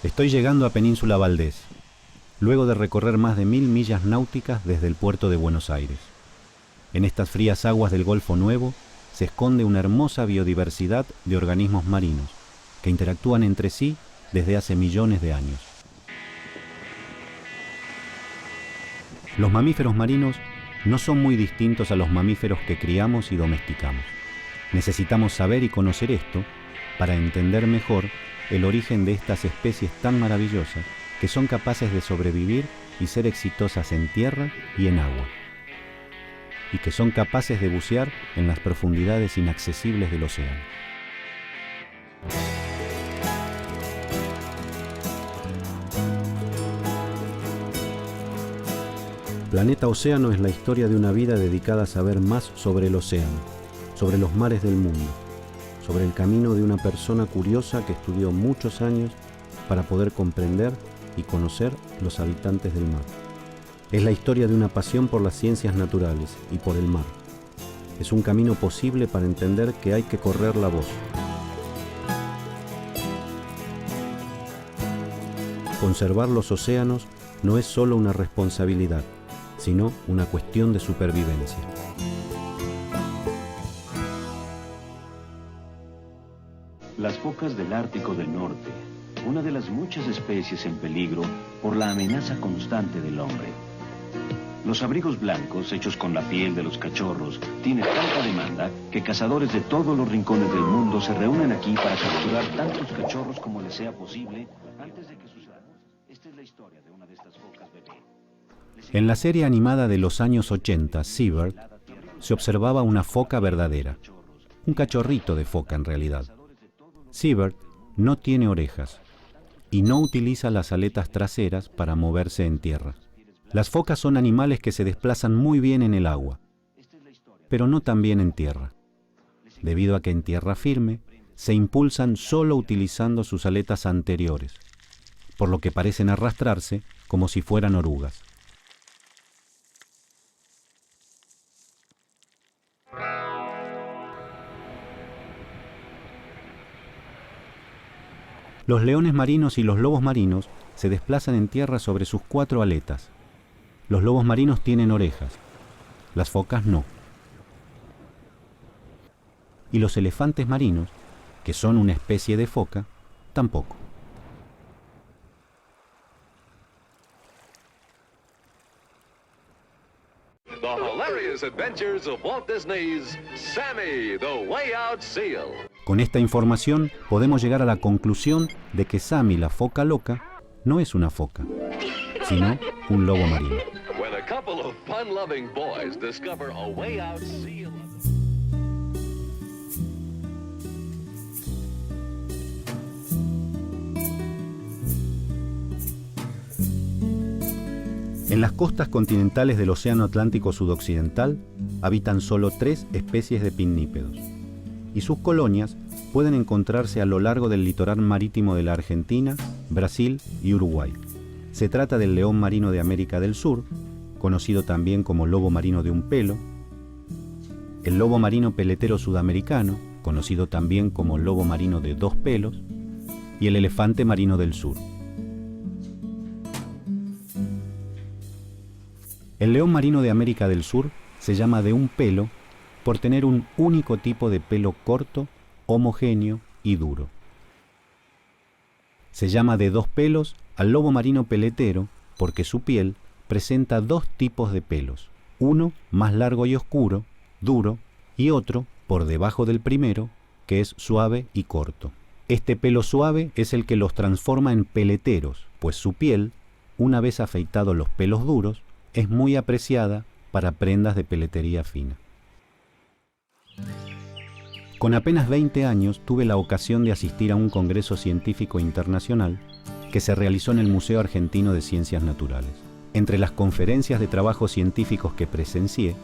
Estoy llegando a Península Valdés, luego de recorrer más de 1000 millas náuticas desde el puerto de Buenos Aires. En estas frías aguas del Golfo Nuevo se esconde una hermosa biodiversidad de organismos marinos que interactúan entre sí desde hace millones de años. Los mamíferos marinos no son muy distintos a los mamíferos que criamos y domesticamos. Necesitamos saber y conocer esto para entender mejor el origen de estas especies tan maravillosas que son capaces de sobrevivir y ser exitosas en tierra y en agua, y que son capaces de bucear en las profundidades inaccesibles del océano. Planeta Océano es la historia de una vida dedicada a saber más sobre el océano, sobre los mares del mundo, sobre el camino de una persona curiosa que estudió muchos años para poder comprender y conocer los habitantes del mar. Es la historia de una pasión por las ciencias naturales y por el mar. Es un camino posible para entender que hay que correr la voz. Conservar los océanos no es solo una responsabilidad, sino una cuestión de supervivencia. Las focas del Ártico del Norte, una de las muchas especies en peligro por la amenaza constante del hombre. Los abrigos blancos, hechos con la piel de los cachorros, tienen tanta demanda que cazadores de todos los rincones del mundo se reúnen aquí para capturar tantos cachorros como les sea posible antes de que suceda. Esta es la historia de una de estas focas bebé. En la serie animada de los años 80, Seabird, se observaba una foca verdadera, un cachorrito de foca en realidad. Seabird no tiene orejas y no utiliza las aletas traseras para moverse en tierra. Las focas son animales que se desplazan muy bien en el agua, pero no tan bien en tierra, debido a que en tierra firme se impulsan solo utilizando sus aletas anteriores, por lo que parecen arrastrarse como si fueran orugas. Los leones marinos y los lobos marinos se desplazan en tierra sobre sus 4 aletas. Los lobos marinos tienen orejas, las focas no. Y los elefantes marinos, que son una especie de foca, tampoco. The hilarious adventures of Walt Disney's Sammy, the Way Out Seal. Con esta información podemos llegar a la conclusión de que Sammy la foca loca no es una foca, sino un lobo marino. When a couple of fun-loving boys discover a way out seal. En las costas continentales del Océano Atlántico Sudoccidental habitan solo 3 especies de pinnípedos, y sus colonias pueden encontrarse a lo largo del litoral marítimo de la Argentina, Brasil y Uruguay. Se trata del león marino de América del Sur, conocido también como lobo marino de un pelo, el lobo marino peletero sudamericano, conocido también como lobo marino de 2 pelos, y el elefante marino del sur. El león marino de América del Sur se llama de un pelo por tener un único tipo de pelo corto, homogéneo y duro. Se llama de 2 pelos al lobo marino peletero porque su piel presenta 2 tipos de pelos, uno más largo y oscuro, duro, y otro, por debajo del primero, que es suave y corto. Este pelo suave es el que los transforma en peleteros, pues su piel, una vez afeitados los pelos duros, es muy apreciada para prendas de peletería fina. Con apenas 20 años tuve la ocasión de asistir a un congreso científico internacional que se realizó en el Museo Argentino de Ciencias Naturales. Entre las conferencias de trabajos científicos que presencié,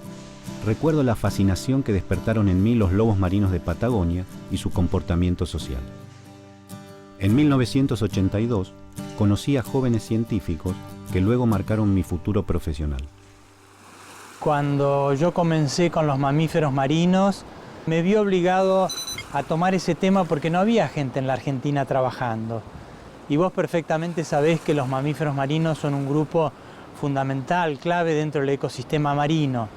recuerdo la fascinación que despertaron en mí los lobos marinos de Patagonia y su comportamiento social. En 1982 conocí a jóvenes científicos que luego marcaron mi futuro profesional. Cuando yo comencé con los mamíferos marinos, me vi obligado a tomar ese tema porque no había gente en la Argentina trabajando. Y vos perfectamente sabés que los mamíferos marinos son un grupo fundamental, clave dentro del ecosistema marino.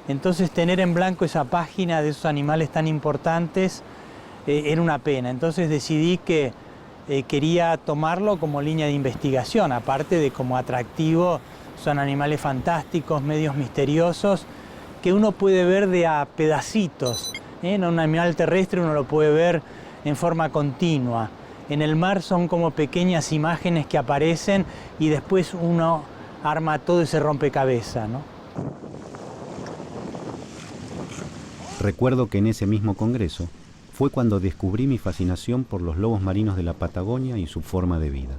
Entonces tener en blanco esa página de esos animales tan importantes era una pena. Entonces decidí que quería tomarlo como línea de investigación, aparte de como atractivo. Son animales fantásticos, medios misteriosos, que uno puede ver de a pedacitos. En un animal terrestre uno lo puede ver en forma continua. En el mar son como pequeñas imágenes que aparecen y después uno arma todo ese rompecabezas, ¿no? Recuerdo que en ese mismo congreso fue cuando descubrí mi fascinación por los lobos marinos de la Patagonia y su forma de vida.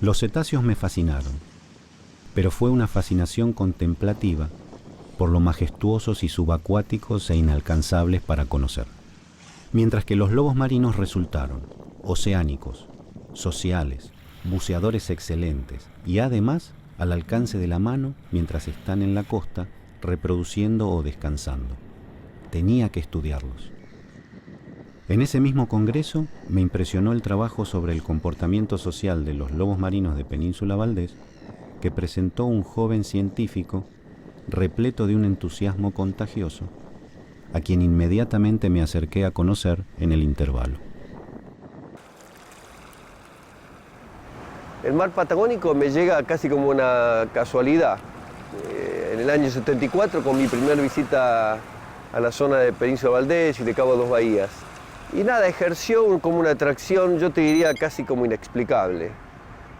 Los cetáceos me fascinaron, pero fue una fascinación contemplativa por lo majestuosos y subacuáticos e inalcanzables para conocer. Mientras que los lobos marinos resultaron oceánicos, sociales, buceadores excelentes y además al alcance de la mano mientras están en la costa reproduciendo o descansando. Tenía que estudiarlos. En ese mismo congreso me impresionó el trabajo sobre el comportamiento social de los lobos marinos de Península Valdés que presentó un joven científico repleto de un entusiasmo contagioso, a quien inmediatamente me acerqué a conocer en el intervalo. El mar Patagónico me llega casi como una casualidad. En el año 74, con mi primera visita a la zona de Península Valdés y de Cabo Dos Bahías. Y nada, ejerció como una atracción, yo te diría casi como inexplicable.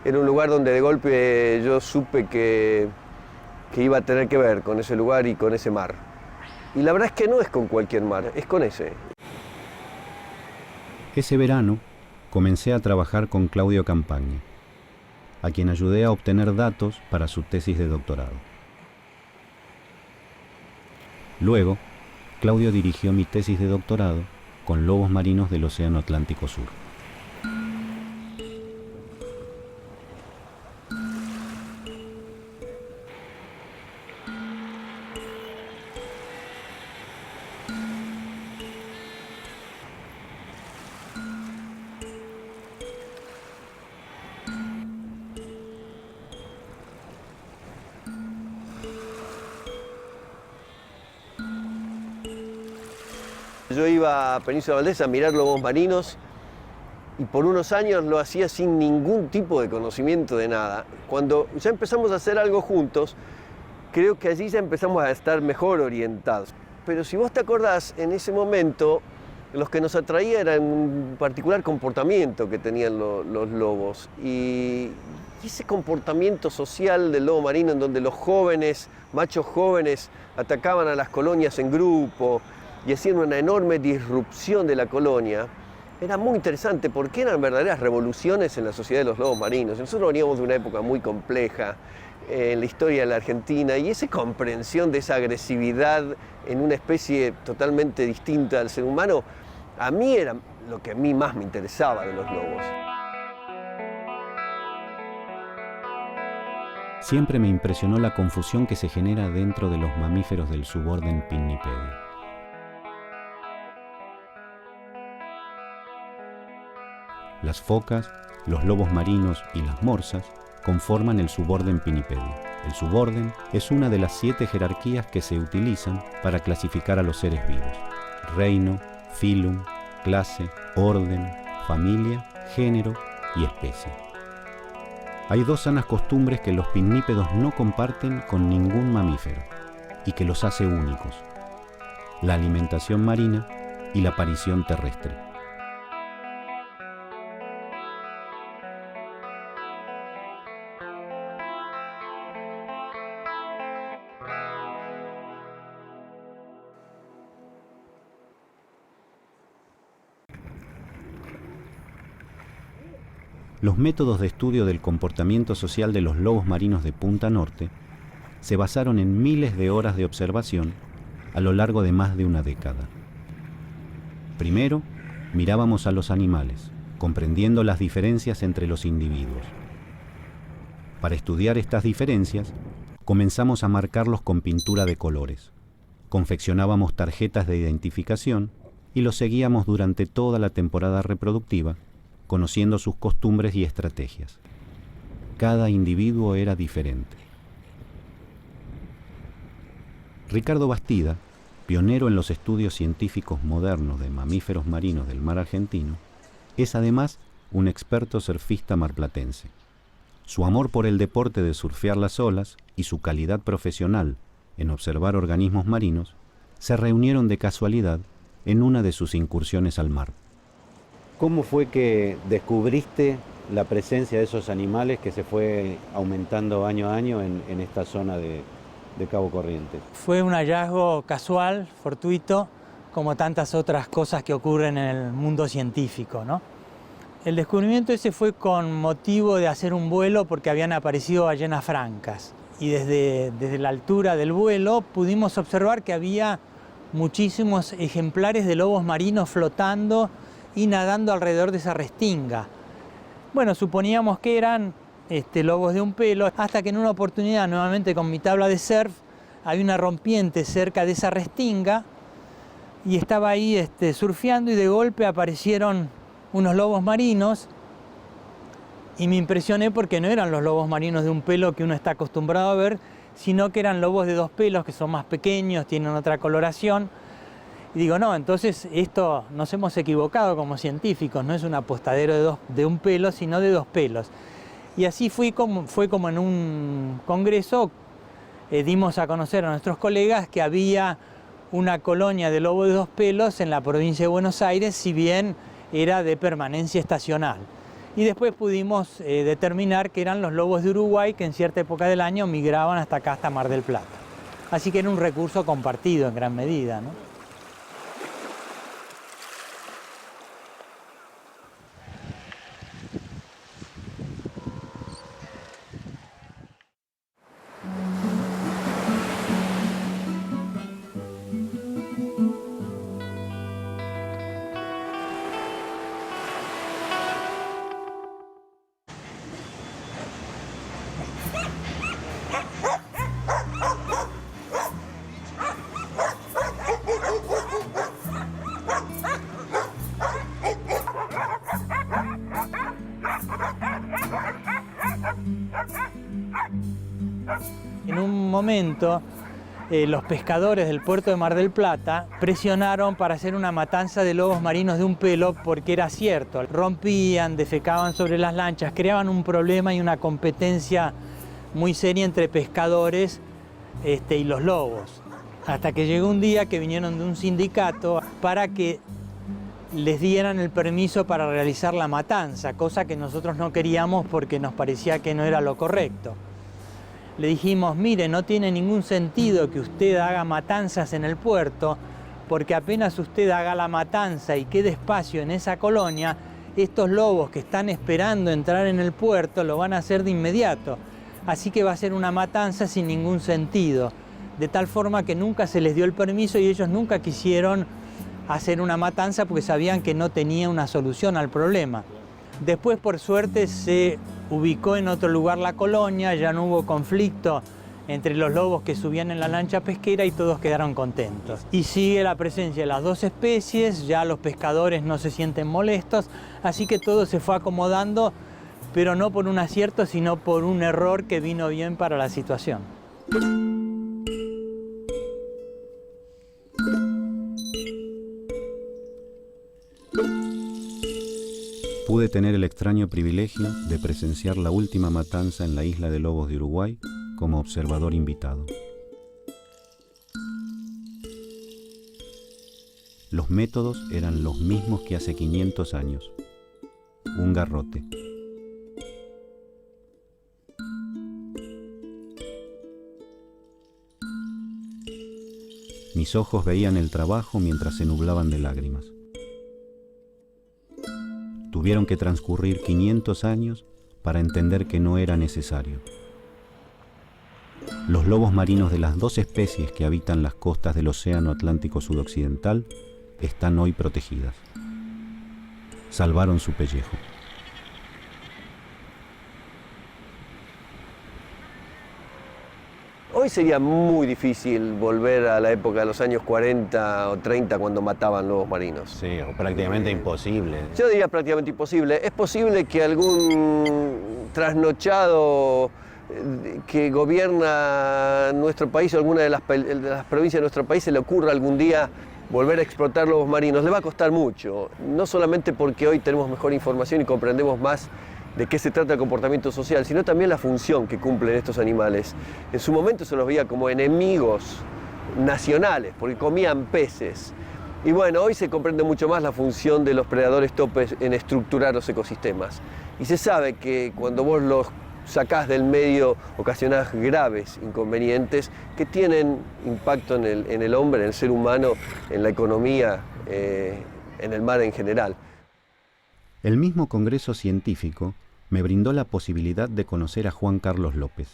Era un lugar donde de golpe yo supe que iba a tener que ver con ese lugar y con ese mar. Y la verdad es que no es con cualquier mar, es con ese. Ese verano comencé a trabajar con Claudio Campagna, a quien ayudé a obtener datos para su tesis de doctorado. Luego, Claudio dirigió mi tesis de doctorado con lobos marinos del Océano Atlántico Sur. Yo iba a Península Valdés a mirar lobos marinos y por unos años lo hacía sin ningún tipo de conocimiento de nada. Cuando ya empezamos a hacer algo juntos, creo que allí ya empezamos a estar mejor orientados. Pero si vos te acordás, en ese momento los que nos atraía era un particular comportamiento que tenían los lobos. Y ese comportamiento social del lobo marino en donde los jóvenes, machos jóvenes, atacaban a las colonias en grupo, y hacían una enorme disrupción de la colonia, era muy interesante porque eran verdaderas revoluciones en la sociedad de los lobos marinos. Nosotros veníamos de una época muy compleja en la historia de la Argentina y esa comprensión de esa agresividad en una especie totalmente distinta al ser humano, a mí era lo que a mí más me interesaba de los lobos. Siempre me impresionó la confusión que se genera dentro de los mamíferos del suborden Pinnipedia. Las focas, los lobos marinos y las morsas conforman el suborden Pinnipedia. El suborden es una de las 7 jerarquías que se utilizan para clasificar a los seres vivos: reino, filum, clase, orden, familia, género y especie. Hay 2 sanas costumbres que los pinnípedos no comparten con ningún mamífero y que los hace únicos: la alimentación marina y la aparición terrestre. Los métodos de estudio del comportamiento social de los lobos marinos de Punta Norte se basaron en miles de horas de observación a lo largo de más de una década. Primero, mirábamos a los animales, comprendiendo las diferencias entre los individuos. Para estudiar estas diferencias, comenzamos a marcarlos con pintura de colores. Confeccionábamos tarjetas de identificación y los seguíamos durante toda la temporada reproductiva, conociendo sus costumbres y estrategias. Cada individuo era diferente. Ricardo Bastida, pionero en los estudios científicos modernos de mamíferos marinos del mar argentino, es además un experto surfista marplatense. Su amor por el deporte de surfear las olas y su calidad profesional en observar organismos marinos se reunieron de casualidad en una de sus incursiones al mar. ¿Cómo fue que descubriste la presencia de esos animales que se fue aumentando año a año en esta zona de Cabo Corrientes? Fue un hallazgo casual, fortuito, como tantas otras cosas que ocurren en el mundo científico, ¿no? El descubrimiento ese fue con motivo de hacer un vuelo porque habían aparecido ballenas francas. Y desde la altura del vuelo pudimos observar que había muchísimos ejemplares de lobos marinos flotando y nadando alrededor de esa restinga. Bueno, suponíamos que eran lobos de un pelo, hasta que en una oportunidad, nuevamente con mi tabla de surf, había una rompiente cerca de esa restinga y estaba ahí surfeando y de golpe aparecieron unos lobos marinos y me impresioné porque no eran los lobos marinos de un pelo que uno está acostumbrado a ver, sino que eran lobos de dos pelos que son más pequeños, tienen otra coloración. Y digo, no, entonces esto nos hemos equivocado como científicos, no es un apostadero de un pelo, sino de dos pelos. Y así fue como en un congreso, dimos a conocer a nuestros colegas que había una colonia de lobo de dos pelos en la provincia de Buenos Aires, si bien era de permanencia estacional. Y después pudimos determinar que eran los lobos de Uruguay que en cierta época del año migraban hasta acá, hasta Mar del Plata. Así que era un recurso compartido en gran medida, ¿no? En un momento, los pescadores del puerto de Mar del Plata presionaron para hacer una matanza de lobos marinos de un pelo porque era cierto, rompían, defecaban sobre las lanchas, creaban un problema y una competencia muy seria entre pescadores y los lobos. Hasta que llegó un día que vinieron de un sindicato para que les dieran el permiso para realizar la matanza, cosa que nosotros no queríamos porque nos parecía que no era lo correcto. Le dijimos, mire, no tiene ningún sentido que usted haga matanzas en el puerto, porque apenas usted haga la matanza y quede espacio en esa colonia, estos lobos que están esperando entrar en el puerto lo van a hacer de inmediato. Así que va a ser una matanza sin ningún sentido, de tal forma que nunca se les dio el permiso y ellos nunca quisieron hacer una matanza porque sabían que no tenía una solución al problema. Después, por suerte, se ubicó en otro lugar la colonia, ya no hubo conflicto entre los lobos que subían en la lancha pesquera y todos quedaron contentos. Y sigue la presencia de las dos especies, ya los pescadores no se sienten molestos, así que todo se fue acomodando, pero no por un acierto, sino por un error que vino bien para la situación. Pude tener el extraño privilegio de presenciar la última matanza en la isla de Lobos de Uruguay como observador invitado. Los métodos eran los mismos que hace 500 años. Un garrote. Mis ojos veían el trabajo mientras se nublaban de lágrimas. Tuvieron que transcurrir 500 años para entender que no era necesario. Los lobos marinos de las dos especies que habitan las costas del Océano Atlántico Sudoccidental están hoy protegidas. Salvaron su pellejo. Hoy sería muy difícil volver a la época de los años 40 o 30 cuando mataban lobos marinos. Sí, o prácticamente imposible. Yo diría prácticamente imposible. Es posible que algún trasnochado que gobierna nuestro país o alguna de las provincias de nuestro país se le ocurra algún día volver a explotar lobos marinos. Le va a costar mucho, no solamente porque hoy tenemos mejor información y comprendemos más de qué se trata el comportamiento social, sino también la función que cumplen estos animales. En su momento se los veía como enemigos nacionales, porque comían peces. Y bueno, hoy se comprende mucho más la función de los predadores topes en estructurar los ecosistemas. Y se sabe que cuando vos los sacás del medio, ocasionás graves inconvenientes que tienen impacto en el hombre, en el ser humano, en la economía, en el mar en general. El mismo Congreso Científico me brindó la posibilidad de conocer a Juan Carlos López,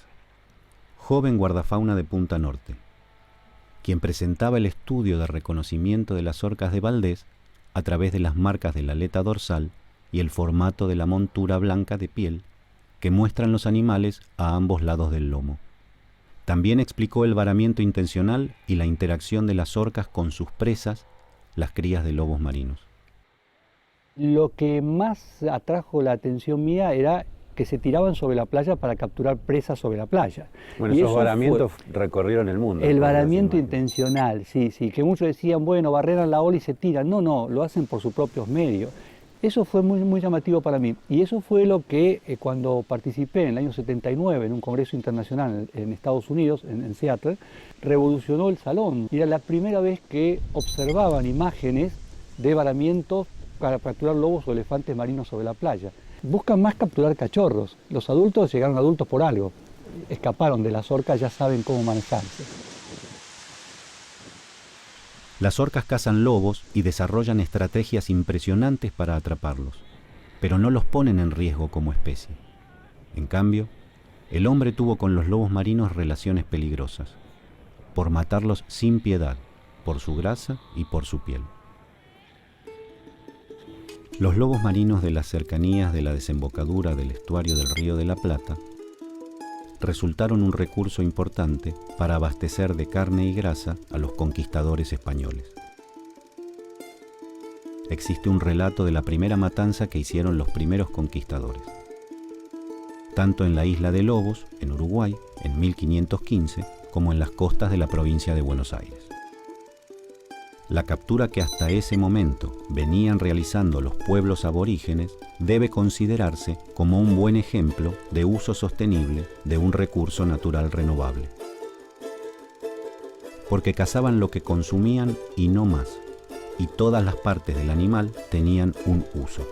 joven guardafauna de Punta Norte, quien presentaba el estudio de reconocimiento de las orcas de Valdés a través de las marcas de la aleta dorsal y el formato de la montura blanca de piel que muestran los animales a ambos lados del lomo. También explicó el varamiento intencional y la interacción de las orcas con sus presas, las crías de lobos marinos. Lo que más atrajo la atención mía era que se tiraban sobre la playa para capturar presas sobre la playa. Bueno, y esos varamientos recorrieron el mundo. El varamiento intencional, sí, que muchos decían, bueno, barreran la ola y se tiran. No, lo hacen por sus propios medios. Eso fue muy llamativo para mí. Y eso fue lo que cuando participé en el año 79 en un congreso internacional en Estados Unidos, en Seattle, revolucionó el salón. Era la primera vez que observaban imágenes de varamientos para capturar lobos o elefantes marinos sobre la playa. Buscan más capturar cachorros. Los adultos llegaron adultos por algo. Escaparon de las orcas, ya saben cómo manejarse. Las orcas cazan lobos y desarrollan estrategias impresionantes para atraparlos, pero no los ponen en riesgo como especie. En cambio, el hombre tuvo con los lobos marinos relaciones peligrosas, por matarlos sin piedad, por su grasa y por su piel. Los lobos marinos de las cercanías de la desembocadura del estuario del Río de la Plata resultaron un recurso importante para abastecer de carne y grasa a los conquistadores españoles. Existe un relato de la primera matanza que hicieron los primeros conquistadores, tanto en la isla de Lobos, en Uruguay, en 1515, como en las costas de la provincia de Buenos Aires. La captura que hasta ese momento venían realizando los pueblos aborígenes debe considerarse como un buen ejemplo de uso sostenible de un recurso natural renovable. Porque cazaban lo que consumían y no más, y todas las partes del animal tenían un uso.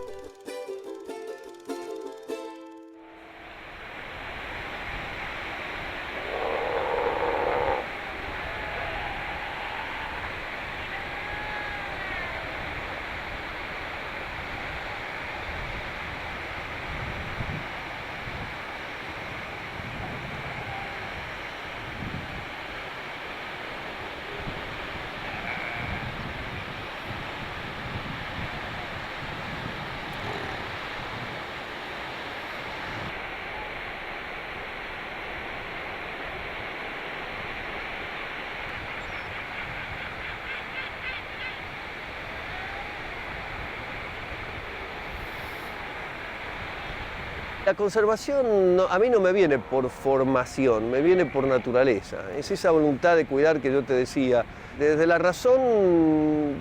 La conservación a mí no me viene por formación, me viene por naturaleza. Es esa voluntad de cuidar que yo te decía. Desde la razón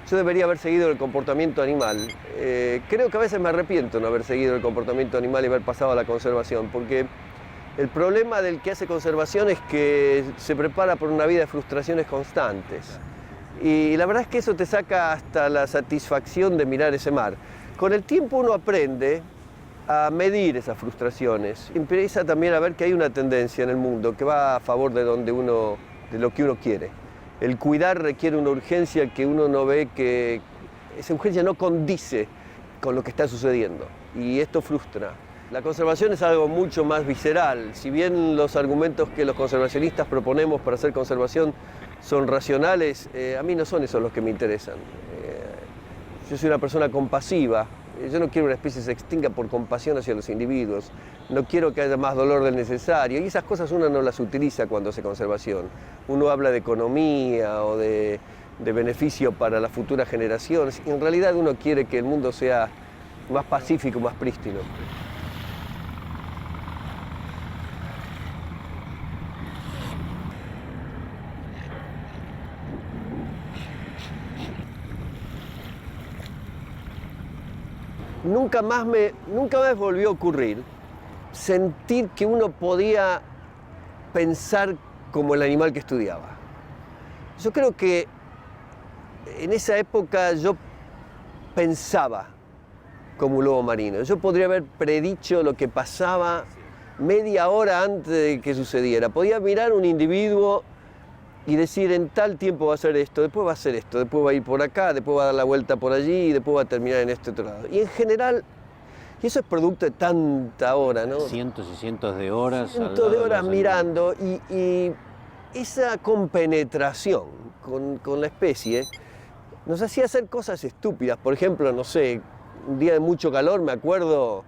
yo debería haber seguido el comportamiento animal. Creo que a veces me arrepiento de no haber seguido el comportamiento animal y haber pasado a la conservación, porque el problema del que hace conservación es que se prepara por una vida de frustraciones constantes. Y la verdad es que eso te saca hasta la satisfacción de mirar ese mar. Con el tiempo uno aprende a medir esas frustraciones. Empieza también a ver que hay una tendencia en el mundo que va a favor de lo que uno quiere. El cuidar requiere una urgencia que uno no ve, que esa urgencia no condice con lo que está sucediendo, y esto frustra. La conservación es algo mucho más visceral. Si bien los argumentos que los conservacionistas proponemos para hacer conservación son racionales, a mí no son esos los que me interesan. Yo soy una persona compasiva Yo no quiero una especie que se extinga por compasión hacia los individuos, no quiero que haya más dolor del necesario, y esas cosas uno no las utiliza cuando hace conservación. Uno habla de economía o de beneficio para las futuras generaciones, y en realidad uno quiere que el mundo sea más pacífico, más prístino. Nunca más me volvió a ocurrir sentir que uno podía pensar como el animal que estudiaba. Yo creo que en esa época yo pensaba como un lobo marino. Yo podría haber predicho lo que pasaba media hora antes de que sucediera. Podía mirar un individuo y decir, en tal tiempo va a hacer esto, después va a hacer esto, después va a ir por acá, después va a dar la vuelta por allí y después va a terminar en este otro lado. Y en general, y eso es producto de tanta hora, ¿no? Cientos y cientos de horas. Cientos de horas mirando y esa compenetración con la especie nos hacía hacer cosas estúpidas. Por ejemplo, no sé, un día de mucho calor, me acuerdo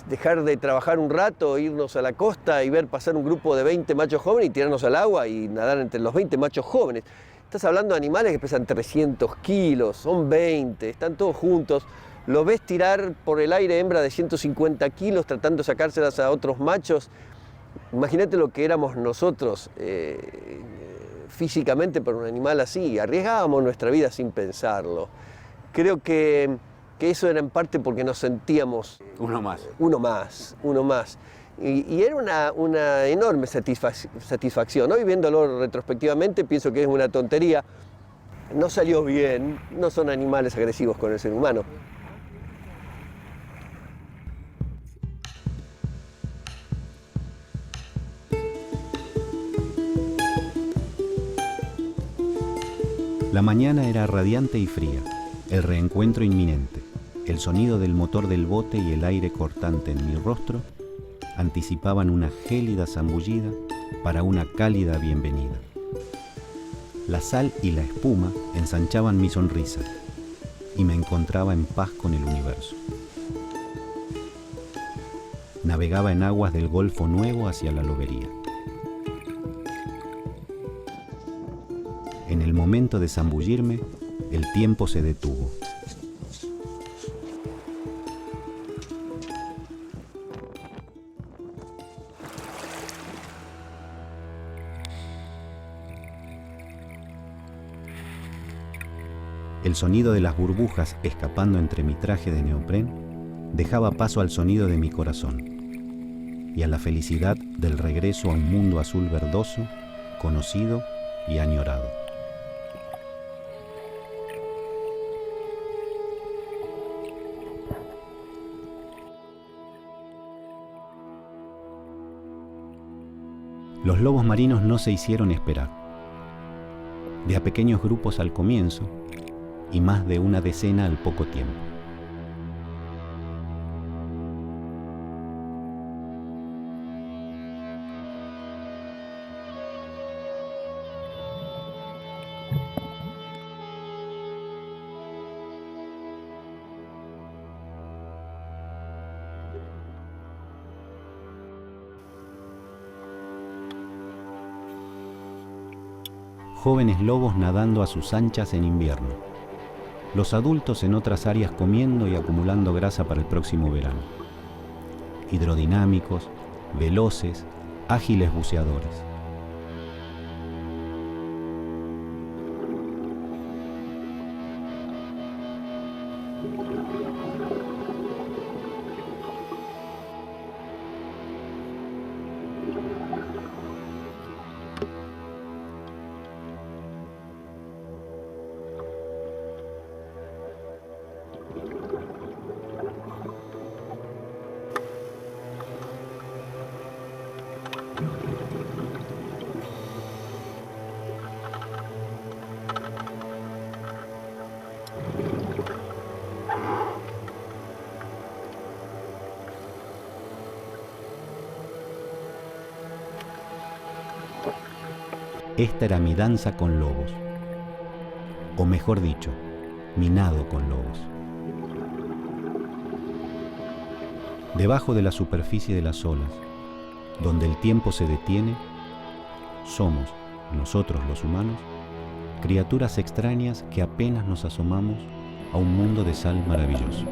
dejar de trabajar un rato, irnos a la costa y ver pasar un grupo de 20 machos jóvenes y tirarnos al agua y nadar entre los 20 machos jóvenes. Estás hablando de animales que pesan 300 kilos, son 20, están todos juntos. Lo ves tirar por el aire hembra de 150 kilos tratando de sacárselas a otros machos. Imagínate lo que éramos nosotros físicamente para un animal así. Arriesgábamos nuestra vida sin pensarlo. Creo que eso era en parte porque nos sentíamos Uno más. Uno más. Y era una enorme satisfacción. Hoy viéndolo retrospectivamente pienso que es una tontería. No salió bien, no son animales agresivos con el ser humano. La mañana era radiante y fría, el reencuentro inminente. El sonido del motor del bote y el aire cortante en mi rostro anticipaban una gélida zambullida para una cálida bienvenida. La sal y la espuma ensanchaban mi sonrisa y me encontraba en paz con el universo. Navegaba en aguas del Golfo Nuevo hacia la lobería. En el momento de zambullirme, el tiempo se detuvo. El sonido de las burbujas escapando entre mi traje de neopren dejaba paso al sonido de mi corazón y a la felicidad del regreso a un mundo azul verdoso, conocido y añorado. Los lobos marinos no se hicieron esperar. De a pequeños grupos al comienzo y más de una decena al poco tiempo. Jóvenes lobos nadando a sus anchas en invierno. Los adultos en otras áreas comiendo y acumulando grasa para el próximo verano. Hidrodinámicos, veloces, ágiles buceadores. Esta era mi danza con lobos, o mejor dicho, mi nado con lobos. Debajo de la superficie de las olas, donde el tiempo se detiene, somos, nosotros los humanos, criaturas extrañas que apenas nos asomamos a un mundo de sal maravilloso.